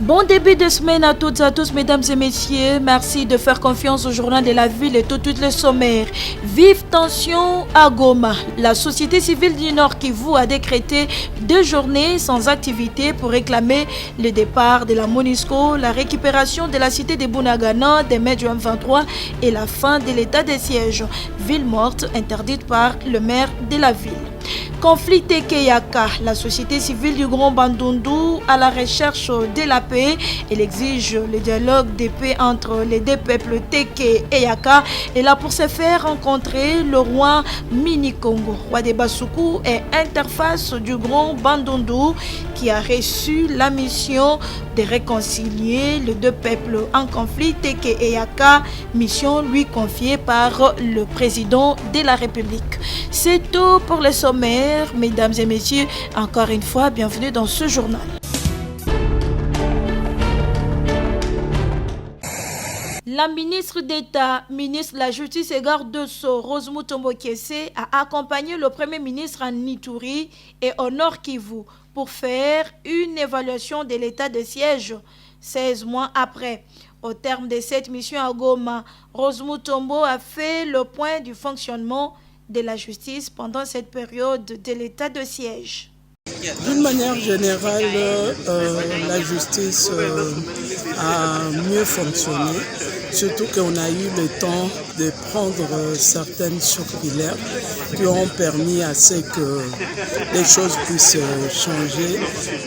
Bon début de semaine à toutes et à tous, mesdames et messieurs. Merci de faire confiance au journal de la ville et toutes les sommaires. Vive tension à Goma. La société civile du Nord Kivu a décrété 2 journées sans activité pour réclamer le départ de la MONUSCO, la récupération de la cité de Bunagana dès mai 2023 et la fin de l'état de siège. Ville morte interdite par le maire de la ville. Conflit Tekeyaka, la société civile du Grand Bandundu à la recherche de la paix. Elle exige le dialogue de paix entre les deux peuples Teke et Yaka. Et là pour se faire rencontrer le roi Mini-Congo, roi de Basuku et interface du Grand Bandundu qui a reçu la mission de réconcilier les deux peuples en conflit Teke et Yaka, mission lui confiée par le président de la République. C'est tout pour les sommaires, mesdames et messieurs. Encore une fois, bienvenue dans ce journal. La ministre d'État, ministre de la Justice et garde de Sceaux, Rose Mutombo Kiese, a accompagné le Premier ministre en Ituri et au Nord Kivu pour faire une évaluation de l'état de siège 16 mois après. Au terme de cette mission à Goma, Rose Mutombo a fait le point du fonctionnement de la justice pendant cette période de l'état de siège. D'une manière générale, la justice a mieux fonctionné, surtout qu'on a eu le temps de prendre certaines circulaires qui ont permis à ce que les choses puissent changer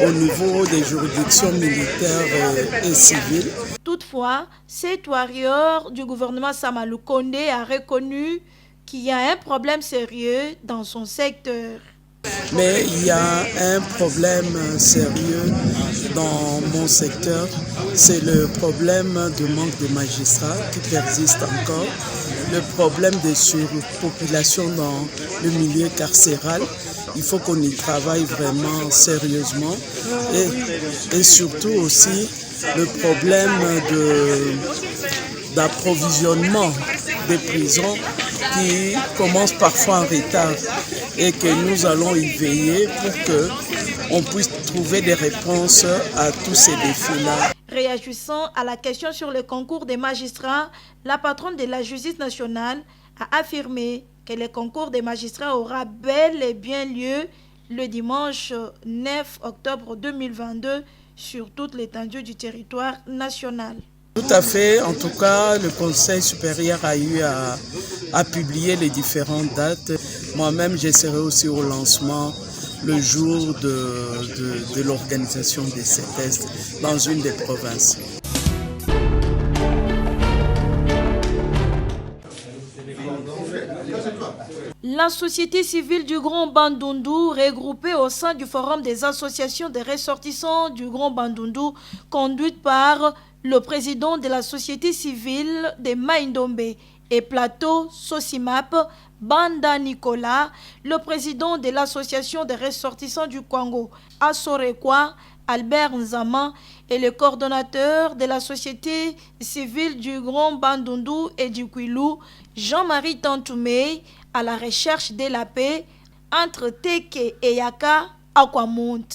au niveau des juridictions militaires et civiles. Toutefois, cette warrior du gouvernement Samalou Konde a reconnu qu'il y a un problème sérieux dans son secteur. Mais il y a un problème sérieux dans mon secteur, c'est le problème du manque de magistrats qui persiste encore, le problème de surpopulation dans le milieu carcéral. Il faut qu'on y travaille vraiment sérieusement et surtout aussi le problème d'approvisionnement des prisons qui commence parfois en retard et que nous allons y veiller pour qu'on puisse trouver des réponses à tous ces défis-là. Réagissant à la question sur le concours des magistrats, la patronne de la justice nationale a affirmé que le concours des magistrats aura bel et bien lieu le dimanche 9 octobre 2022 sur toute l'étendue du territoire national. Tout à fait. En tout cas, le Conseil supérieur a eu à publier les différentes dates. Moi-même, je serai aussi au lancement le jour de l'organisation de ces tests dans une des provinces. La société civile du Grand Bandundu, regroupée au sein du Forum des associations des ressortissants du Grand Bandundu, conduite par le président de la société civile de Maindombe et Plateau Sosimap, Banda Nicolas, le président de l'association des ressortissants du Congo, Assorekwa, Albert Nzama, et le coordonnateur de la société civile du Grand Bandundu et du Kwilu, Jean-Marie Tantoumé, à la recherche de la paix entre Teke et Yaka à Kwamount.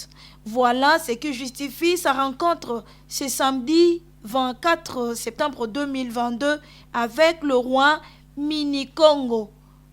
Voilà ce qui justifie sa rencontre ce samedi 24 septembre 2022 avec le roi Mini-Congo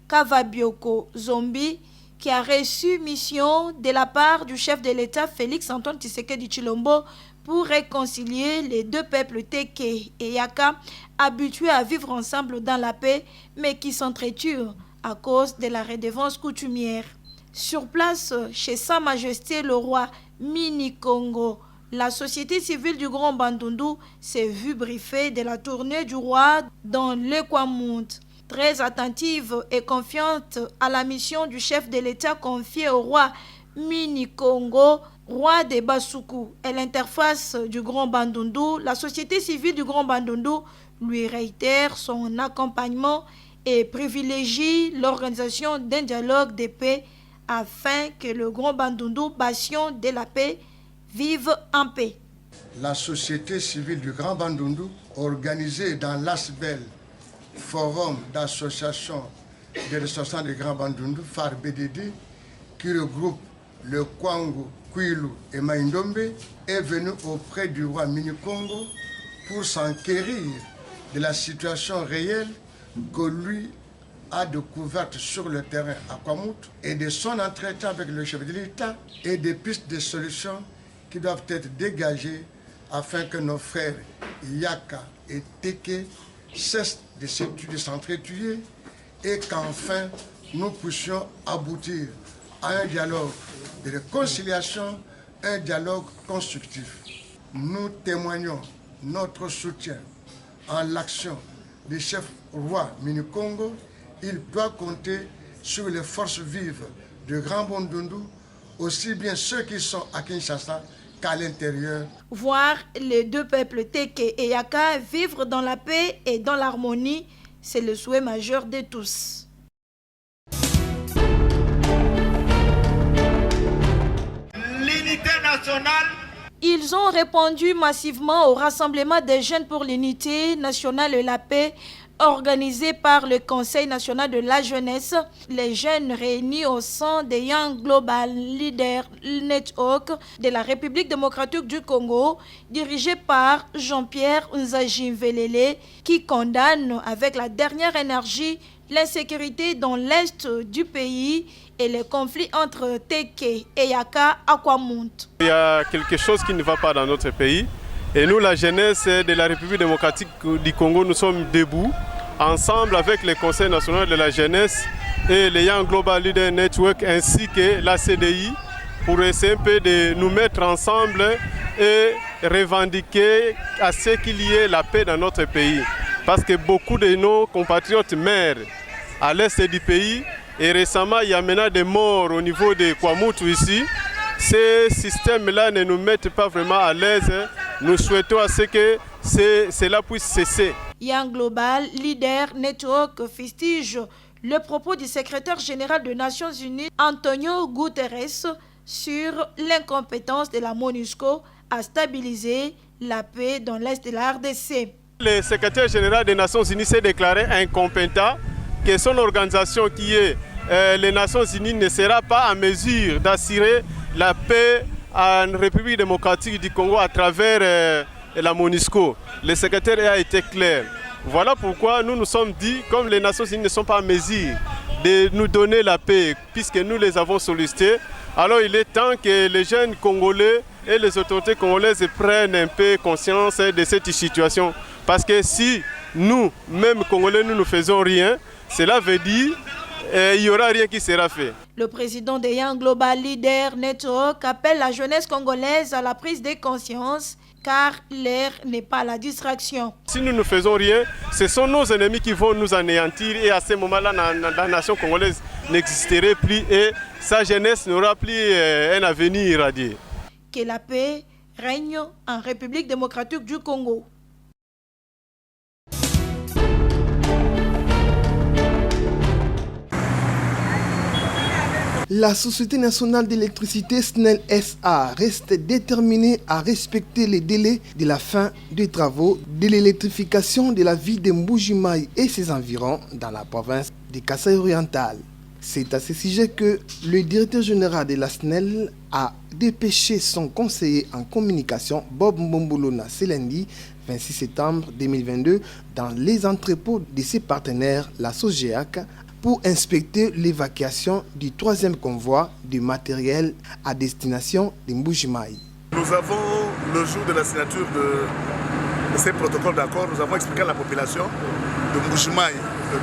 Kavabioko Zombi qui a reçu mission de la part du chef de l'État Félix Antoine Tshisekedi Tshilombo pour réconcilier les deux peuples Teke et Yaka habitués à vivre ensemble dans la paix mais qui s'entretuent à cause de la redevance coutumière. Sur place, chez Sa Majesté le roi Mini-Congo, la société civile du Grand Bandundu s'est vue briefée de la tournée du roi dans le Kwamount. Très attentive et confiante à la mission du chef de l'État confiée au roi Mini-Congo, roi de Basuku et l'interface du Grand Bandundu, la société civile du Grand Bandundu lui réitère son accompagnement et privilégie l'organisation d'un dialogue de paix afin que le Grand Bandundu, bastion de la paix, vive en paix. La société civile du Grand Bandundu, organisée dans l'ASBEL, Forum d'associations des ressortissants du Grand Bandundu, FARBDD, qui regroupe le Kwango, Kwilu et Maindombe est venu auprès du roi Mini-Congo pour s'enquérir de la situation réelle que lui a découverte sur le terrain à Kwamouth et de son entretien avec le chef de l'État et des pistes de solutions qui doivent être dégagées afin que nos frères Yaka et Teke cessent de s'entretuer et qu'enfin nous puissions aboutir à un dialogue de réconciliation, un dialogue constructif. Nous témoignons notre soutien en l'action du chef roi Mini-Congo. Il doit compter sur les forces vives de Grand Bandundu, aussi bien ceux qui sont à Kinshasa qu'à l'intérieur. Voir les deux peuples Teke et Yaka vivre dans la paix et dans l'harmonie, c'est le souhait majeur de tous. L'unité nationale. Ils ont répondu massivement au rassemblement des jeunes pour l'unité nationale et la paix organisé par le Conseil national de la jeunesse. Les jeunes réunis au sein des Young Global Leader Network de la République démocratique du Congo, dirigé par Jean-Pierre Nzajimvelele, qui condamne avec la dernière énergie l'insécurité dans l'est du pays et les conflits entre Teke et Yaka à Kwamouth. Il y a quelque chose qui ne va pas dans notre pays. Et nous, la jeunesse de la République démocratique du Congo, nous sommes debout, ensemble avec le Conseil national de la jeunesse et le Young Global Leader Network ainsi que la CDI pour essayer un peu de nous mettre ensemble et revendiquer à ce qu'il y ait la paix dans notre pays. Parce que beaucoup de nos compatriotes meurent à l'est du pays et récemment il y a maintenant des morts au niveau de Kwamouth ici. Ces systèmes-là ne nous mettent pas vraiment à l'aise. Nous souhaitons à ce que cela puisse cesser. Young Global Leader Network fustige le propos du secrétaire général des Nations Unies, Antonio Guterres, sur l'incompétence de la MONUSCO à stabiliser la paix dans l'est de la RDC. Le secrétaire général des Nations Unies s'est déclaré incompétent, que son organisation qui est les Nations Unies ne sera pas en mesure d'assurer la paix en République démocratique du Congo à travers la MONUSCO. Le secrétaire a été clair. Voilà pourquoi nous nous sommes dit, comme les Nations Unies ne sont pas en mesure de nous donner la paix, puisque nous les avons sollicités, alors il est temps que les jeunes Congolais et les autorités congolaises prennent un peu conscience de cette situation. Parce que si nous, même Congolais, nous ne faisons rien, cela veut dire qu'il n'y aura rien qui sera fait. Le président des Young Global Leader Network appelle la jeunesse congolaise à la prise de conscience car l'air n'est pas la distraction. Si nous ne faisons rien, ce sont nos ennemis qui vont nous anéantir et à ce moment-là, la nation congolaise n'existerait plus et sa jeunesse n'aura plus un avenir irradié. Que la paix règne en République démocratique du Congo. La Société nationale d'électricité SNEL SA reste déterminée à respecter les délais de la fin des travaux de l'électrification de la ville de Mbuji-Mayi et ses environs dans la province de Kasaï oriental. C'est à ce sujet que le directeur général de la SNEL a dépêché son conseiller en communication Bob Mbombolona ce lundi 26 septembre 2022 dans les entrepôts de ses partenaires, la SOGEAC, pour inspecter l'évacuation du troisième convoi du matériel à destination de Mbuji-Mayi. Nous avons, le jour de la signature de ces protocoles d'accord, nous avons expliqué à la population de Mbuji-Mayi,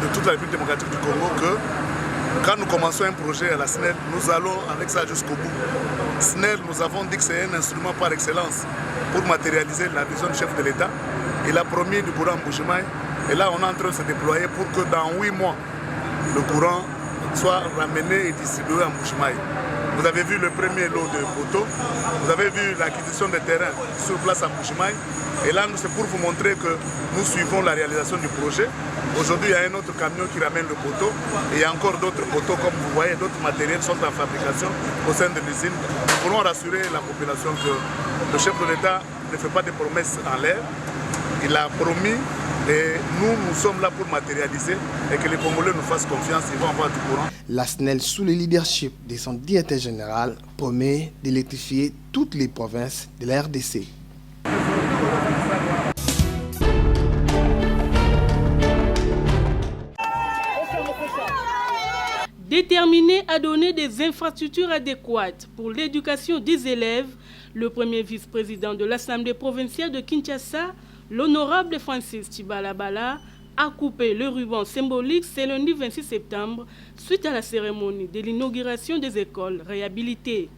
de toute la République démocratique du Congo, que quand nous commençons un projet à la SNEL, nous allons avec ça jusqu'au bout. SNEL, nous avons dit que c'est un instrument par excellence pour matérialiser la vision du chef de l'État. Il a promis du courant Mbuji-Mayi et là on est en train de se déployer pour que dans 8 mois, le courant soit ramené et distribué à Mbuji-Mayi. Vous avez vu le premier lot de poteaux, vous avez vu l'acquisition des terrains sur place à Mbuji-Mayi. Et là, c'est pour vous montrer que nous suivons la réalisation du projet. Aujourd'hui, il y a un autre camion qui ramène le poteau. Et il y a encore d'autres poteaux, comme vous voyez, d'autres matériels sont en fabrication au sein de l'usine. Nous voulons rassurer la population que le chef de l'État ne fait pas de promesses en l'air. Il a promis Et nous sommes là pour matérialiser et que les Congolais nous fassent confiance, ils vont avoir du courant. La SNEL, sous le leadership de son directeur général, promet d'électrifier toutes les provinces de la RDC. Déterminé à donner des infrastructures adéquates pour l'éducation des élèves, le premier vice-président de l'Assemblée provinciale de Kinshasa, l'honorable Francis Tibalabala, a coupé le ruban symbolique ce lundi 26 septembre suite à la cérémonie de l'inauguration des écoles réhabilitées.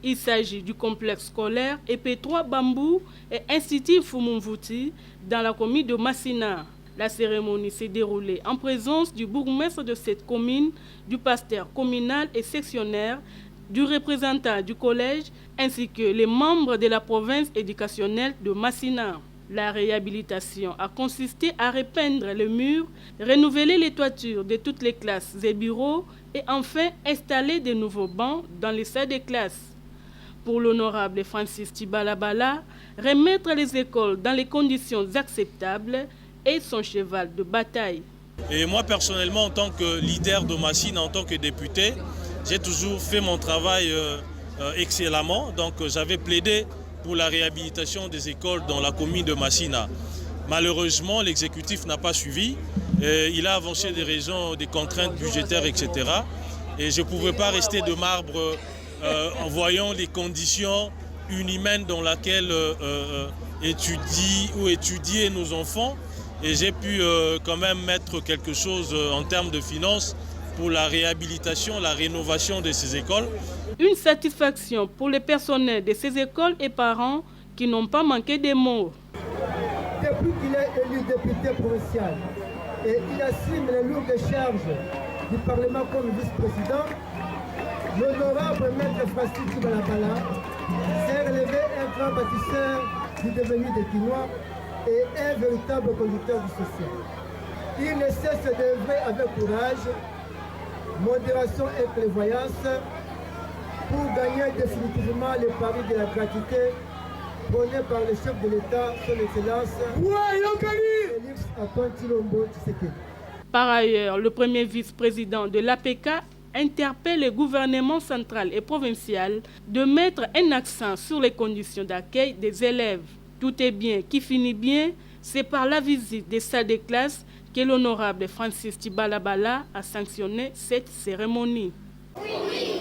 Il s'agit du complexe scolaire EP3 Bambou et Institut Fumumvuti dans la commune de Massina. La cérémonie s'est déroulée en présence du bourgmestre de cette commune, du pasteur communal et sectionnaire, du représentant du collège ainsi que les membres de la province éducationnelle de Massina. La réhabilitation a consisté à repeindre les murs, renouveler les toitures de toutes les classes et bureaux et enfin installer de nouveaux bancs dans les salles de classe. Pour l'honorable Francis Tibalabala, remettre les écoles dans les conditions acceptables est son cheval de bataille. Et moi personnellement, en tant que leader de Massina, en tant que député, j'ai toujours fait mon travail excellemment. Donc j'avais plaidé pour la réhabilitation des écoles dans la commune de Massina. Malheureusement, l'exécutif n'a pas suivi. Il a avancé des raisons, des contraintes budgétaires, etc. Et je ne pouvais pas rester de marbre en voyant les conditions inhumaines dans lesquelles étudier nos enfants. Et j'ai pu quand même mettre quelque chose en termes de finances pour la réhabilitation, la rénovation de ces écoles. Une satisfaction pour les personnels de ces écoles et parents qui n'ont pas manqué de mots. Depuis qu'il est élu député provincial et il assume les lourdes charges du Parlement comme vice-président, l'honorable maître Francis Tibalabala s'est relevé un grand bâtisseur du devenu des Quinois et un véritable conducteur du social. Il ne cesse d'œuvrer avec courage, modération et prévoyance pour gagner définitivement le pari de la gratuité prôné par le chef de l'État, son Excellence Félix Antoine Tshilombo Tshisekedi. Par ailleurs, le premier vice-président de l'APK interpelle le gouvernement central et provincial de mettre un accent sur les conditions d'accueil des élèves. Tout est bien qui finit bien, c'est par la visite des salles de classe que l'honorable Francis Tibalabala a sanctionné cette cérémonie. Oui.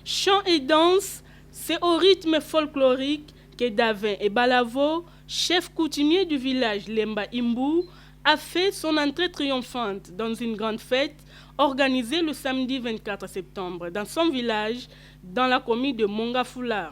Chant et danse, c'est au rythme folklorique que Davin et Balavo, chef coutumier du village Lemba Imbu, a fait son entrée triomphante dans une grande fête organisée le samedi 24 septembre dans son village, dans la commune de Mongafula.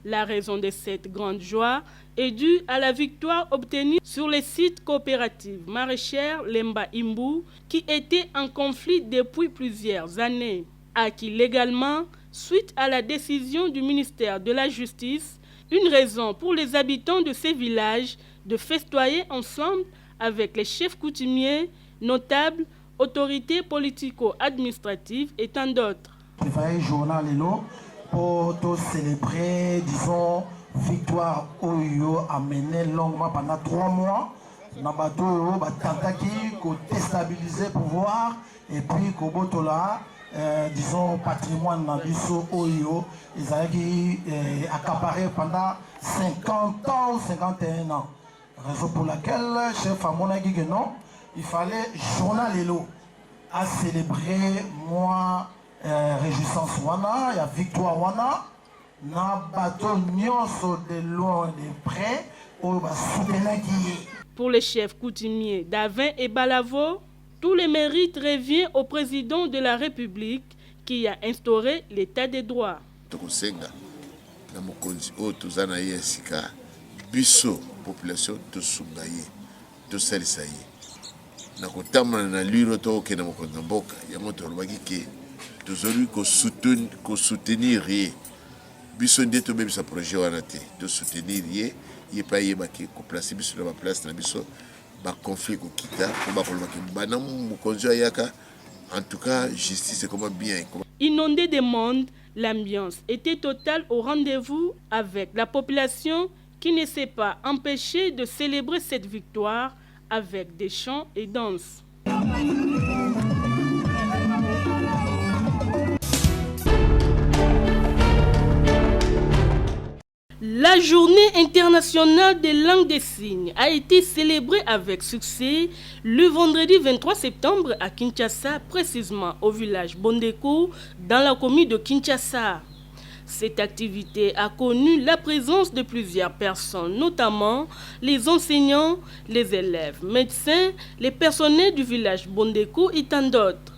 La raison de cette grande joie est due à la victoire obtenue sur les sites coopératifs maraîchères Lemba Imbu qui étaient en conflit depuis plusieurs années. Acquis légalement, suite à la décision du ministère de la Justice, une raison pour les habitants de ces villages de festoyer ensemble avec les chefs coutumiers, notables, autorités politico-administratives et tant d'autres. Le journal pour célébrer, disons, victoire Oyo a mené longuement pendant 3 mois. Nabato batantaki ko déstabiliser le pouvoir et puis ko botola disons patrimoine na biso Oyo ils avaient accaparé pendant 50 ans, 51 ans. Raison pour laquelle chef Amona dit que non, il fallait journal à célébrer moi réjouissance wana, il y a victoire wana, na bateau nyonso de loin de près, on va soutenir qui. Pour les chefs coutumiers Davin et Balavo, tout le mérite revient au président de la République qui a instauré l'état des droits. Tokosenga na mokonzi o tozana yesika biso population to sungaye to salisaye na kotamana na liro to ke na mokonzi mboka yango to lobaki ke tozoli ko soutenir ye biso nde to bebisa projet wana te to soutenir ye pa ye baki ko placer biso na ba place na biso ba conflit ko kita ko ba kolobaki bana mokonzi ayaka en tout cas justice comment bien Inondé de monde, l'ambiance était totale au rendez-vous avec la population qui ne s'est pas empêchée de célébrer cette victoire avec des chants et danses. La journée internationale des langues des signes a été célébrée avec succès le vendredi 23 septembre à Kinshasa, précisément au village Bondeko, dans la commune de Kinshasa. Cette activité a connu la présence de plusieurs personnes, notamment les enseignants, les élèves, médecins, les personnels du village Bondeko et tant d'autres.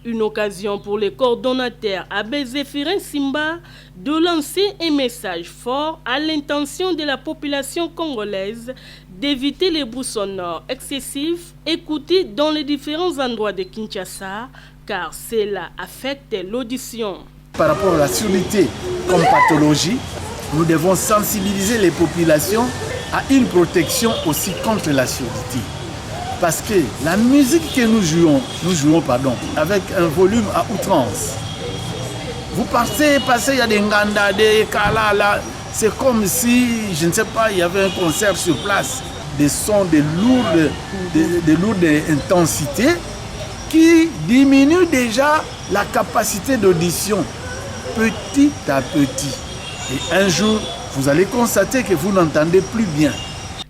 Une occasion pour les coordonnateurs Abbé Zéphirin Simba de lancer un message fort à l'intention de la population congolaise d'éviter les bruits sonores excessifs écoutés dans les différents endroits de Kinshasa, car cela affecte l'audition. Par rapport à la surdité comme pathologie, nous devons sensibiliser les populations à une protection aussi contre la surdité. Parce que la musique que nous jouons avec un volume à outrance. Vous passez, il y a des nganda, des kalala, c'est comme si, je ne sais pas, il y avait un concert sur place, des sons de lourde intensité qui diminuent déjà la capacité d'audition petit à petit. Et un jour, vous allez constater que vous n'entendez plus bien.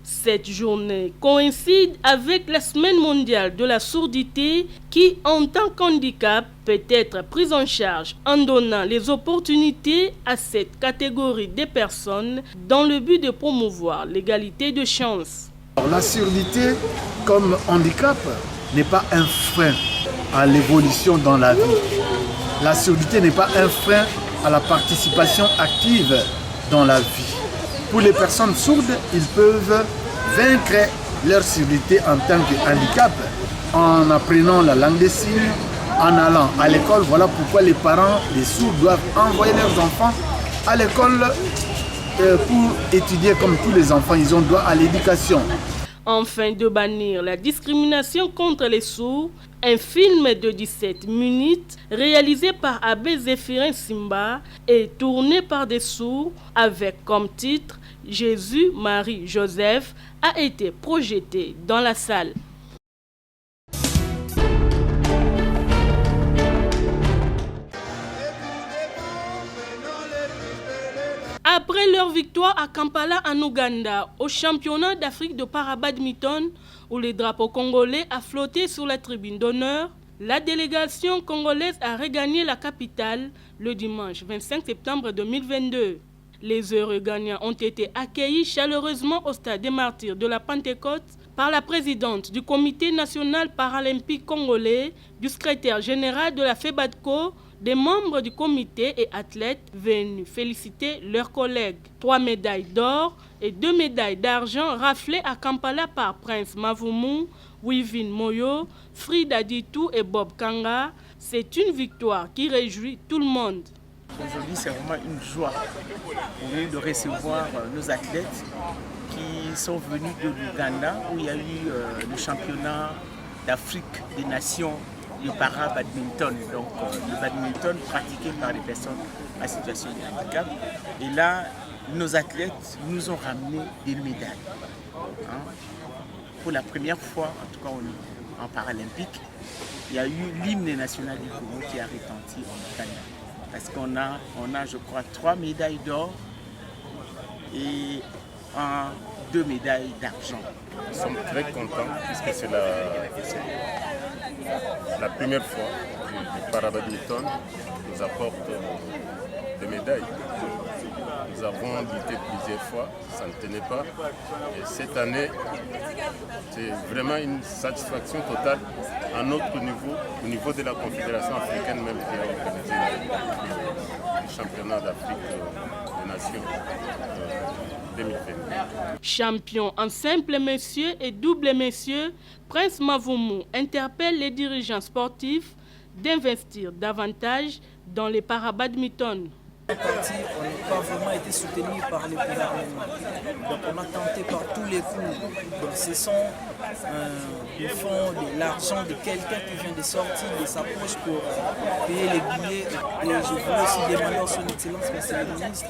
Cette journée coïncide avec la Semaine mondiale de la surdité qui, en tant qu'handicap, peut être prise en charge en donnant les opportunités à cette catégorie de personnes dans le but de promouvoir l'égalité de chance. La surdité comme handicap n'est pas un frein à l'évolution dans la vie. La surdité n'est pas un frein à la participation active dans la vie. Pour les personnes sourdes, ils peuvent vaincre leur surdité en tant que handicap en apprenant la langue des signes, en allant à l'école. Voilà pourquoi les parents, les sourds, doivent envoyer leurs enfants à l'école pour étudier comme tous les enfants. Ils ont droit à l'éducation. Afin de bannir la discrimination contre les sourds, un film de 17 minutes réalisé par Abbé Zéphirin Simba et tourné par des sourds avec comme titre Jésus, Marie, Joseph a été projeté dans la salle. Après leur victoire à Kampala en Ouganda au championnat d'Afrique de para-badminton où le drapeau congolais a flotté sur la tribune d'honneur, la délégation congolaise a regagné la capitale le dimanche 25 septembre 2022. Les heureux gagnants ont été accueillis chaleureusement au stade des Martyrs de la Pentecôte par la présidente du Comité national paralympique congolais, du secrétaire général de la FEBADCO, des membres du comité et athlètes venus féliciter leurs collègues. 3 médailles d'or et 2 médailles d'argent raflées à Kampala par Prince Mavumu, Wivin Moyo, Frida Ditou et Bob Kanga. C'est une victoire qui réjouit tout le monde. Aujourd'hui, c'est vraiment une joie pour nous de recevoir nos athlètes qui sont venus de l'Ouganda où il y a eu le championnat d'Afrique des Nations, le para-badminton. Donc le badminton pratiqué par les personnes en situation de handicap. Et là, nos athlètes nous ont ramené des médailles. Pour la première fois, en tout cas en paralympique, il y a eu l'hymne national du Congo qui a retenti en Ouganda. Parce qu'on a, je crois, 3 médailles d'or et 2 médailles d'argent. Nous sommes très contents puisque c'est la première fois que le para-badminton nous apporte des médailles. Nous avons lutté plusieurs fois, ça ne tenait pas. Et cette année, c'est vraiment une satisfaction totale à notre niveau, au niveau de la Confédération africaine même qui a organisé le championnat d'Afrique des Nations 2020. Champion en simple messieurs et double messieurs, Prince Mavumu interpelle les dirigeants sportifs d'investir davantage dans les para-badminton. On n'a pas vraiment été soutenu par le gouvernement. Donc on a tenté par tous les coups. Donc ce sont du fond de l'argent de quelqu'un qui vient de sortir de sa poche pour payer les billets. Et je voulais aussi demander à son excellence, monsieur le ministre,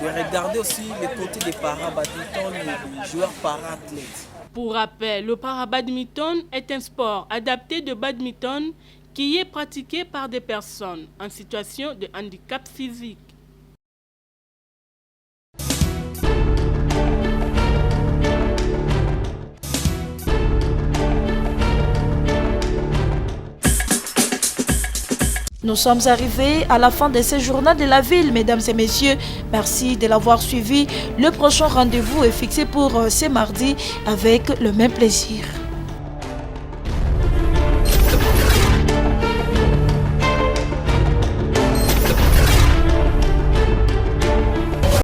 de regarder aussi le côté des para-badminton et des joueurs para-athlètes. Pour rappel, le para-badminton est un sport adapté de badminton qui est pratiqué par des personnes en situation de handicap physique. Nous sommes arrivés à la fin de ce journal de la ville, mesdames et messieurs. Merci de l'avoir suivi. Le prochain rendez-vous est fixé pour ce mardi avec le même plaisir.